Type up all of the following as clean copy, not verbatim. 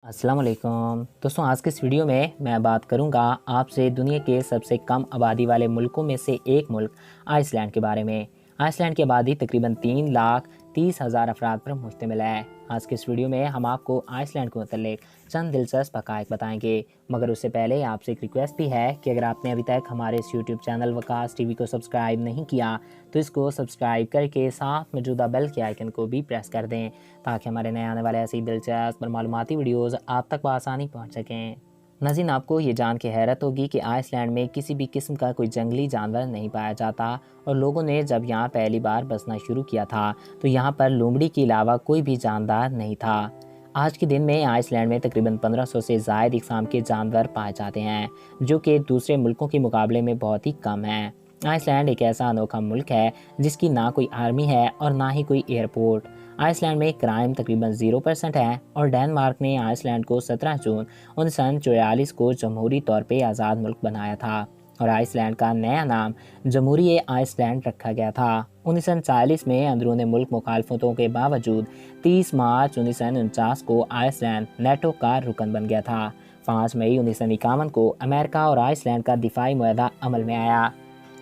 अस्सलाम वालेकुम दोस्तों, आज के इस वीडियो में मैं बात करूंगा आपसे दुनिया के सबसे कम आबादी वाले मुल्कों में से एक मुल्क आइसलैंड के बारे में। आइसलैंड की आबादी तकरीबन 3,30,000 अफराद पर मुश्तमिल है। आज के इस वीडियो में हम आपको आइसलैंड के मुतल्लिक चंद दिलचस्प हक़ाइक़ बताएंगे, मगर उससे पहले आपसे एक रिक्वेस्ट भी है कि अगर आपने अभी तक हमारे इस यूट्यूब चैनल वकास टीवी को सब्सक्राइब नहीं किया तो इसको सब्सक्राइब करके साथ मौजूदा बेल के आइकन को भी प्रेस कर दें, ताकि हमारे नए आने वाले ऐसे ही दिलचस्प और मालूमाती वीडियोज़ आप तक बआसानी पहुँच सकें। नाज़रीन, आपको ये जान के हैरत होगी कि आइसलैंड में किसी भी किस्म का कोई जंगली जानवर नहीं पाया जाता, और लोगों ने जब यहाँ पहली बार बसना शुरू किया था तो यहाँ पर लोमड़ी के अलावा कोई भी जानदार नहीं था। आज के दिन में आइसलैंड में तकरीबन 1500 से ज़ायद इक़साम के जानवर पाए जाते हैं, जो कि दूसरे मुल्कों के मुकाबले में बहुत ही कम हैं। आइसलैंड एक ऐसा अनोखा मुल्क है जिसकी ना कोई आर्मी है और ना ही कोई एयरपोर्ट। आइसलैंड में क्राइम तकरीबन 0% है, और डेनमार्क ने आइसलैंड को 17 जून 1944 को जमहूरी तौर पे आज़ाद मुल्क बनाया था, और आइसलैंड का नया नाम जमहूरिये आइसलैंड रखा गया था। 1940 में अंदरूनी मुल्क मुखालफतों के बावजूद 30 मार्च 1949 को आइसलैंड नेटो का रुकन बन गया था। 5 मई 1951 को अमेरिका और आइसलैंड का दिफाई मुआहदा अमल में आया,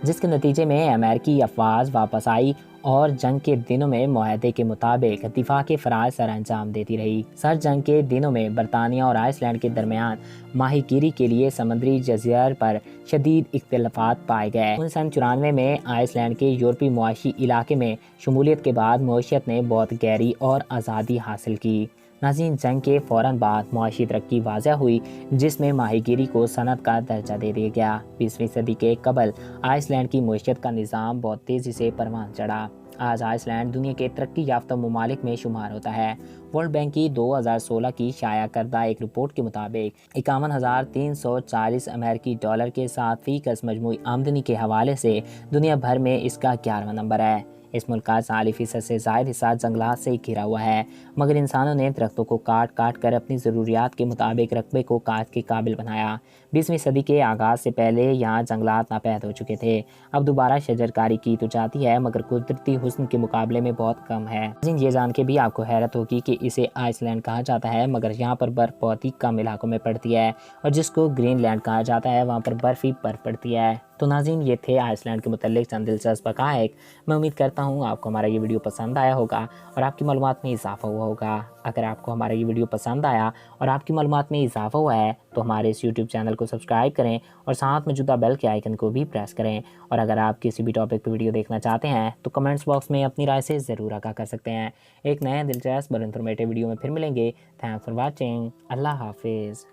जिसके नतीजे में अमेरिकी अफवाज वापस आई और जंग के दिनों में मुआहदे के मुताबिक दिफा के फ़राइज़ सर अंजाम देती रही। सर जंग के दिनों में बरतानिया और आइसलैंड के दरमियान माहीगीरी के लिए समुद्री जज़ीर पर शदीद इख्तिलाफ़ात पाए गए। 1994 में आइसलैंड के यूरोपी मुआशी इलाके में शमूलियत के बाद मईशत ने बहुत गहरी और आज़ादी हासिल की। नाज़रीन, जंग के फ़ौरन बाद मुआशी तरक्की वाज़ह हुई, जिसमें माहीगीरी को सनत का दर्जा दे दिया गया। 20वीं सदी के कबल आइसलैंड की मईशत का निज़ाम बहुत तेज़ी से परवान चढ़ा। आज आइसलैंड दुनिया के तरक्की याफ्ता ममालिक में शुमार होता है। वर्ल्ड बैंक की 2016 की शाया करदा एक रिपोर्ट के मुताबिक 51,340 अमेरिकी डॉलर के साथ फ़ीकस मजमूई आमदनी के हवाले से दुनिया भर में इसका 11वां नंबर है। इस मुल्क का 40% से ज़ायद हिस्सा जंगलात से घिरा हुआ है, मगर इंसानों ने दरख्तों को काट काट कर अपनी ज़रूरियात के मुताबिक रकबे को काट के काबिल बनाया। 20वीं सदी के आगाज़ से पहले यहाँ जंगलात नापैद हो चुके थे। अब दोबारा शजरकारी की तो जाती है, मगर कुदरती हुस्न के मुकाबले में बहुत कम है। ये जान के भी आपको हैरत होगी कि इसे आइसलैंड कहा जाता है, मगर यहाँ पर बर्फ़ बहुत ही कम इलाकों में पड़ती है, और जिसको ग्रीनलैंड कहा जाता है वहाँ पर बर्फ़ ही बर्फ़ पड़ती है। तो नाज़रीन, ये थे आइसलैंड के मुतल्लिक चंद दिलचस्प हक़ाइक़। मैं उम्मीद करता हूँ आपको हमारा ये वीडियो पसंद आया होगा और आपकी मालूमात में इजाफ़ा हुआ होगा। अगर आपको हमारा ये वीडियो पसंद आया और आपकी मालूमात में इजाफ़ा हुआ है तो हमारे इस यूट्यूब चैनल को सब्सक्राइब करें और साथ मौजूदा बेल के आइकन को भी प्रेस करें। और अगर आप किसी भी टॉपिक पर वीडियो देखना चाहते हैं तो कमेंट्स बॉक्स में अपनी राय से ज़रूर आगाह कर सकते हैं। एक नए दिलचस्प और इन्फॉर्मेटिव वीडियो में फिर मिलेंगे। Thanks for watching. अल्लाह हाफिज़।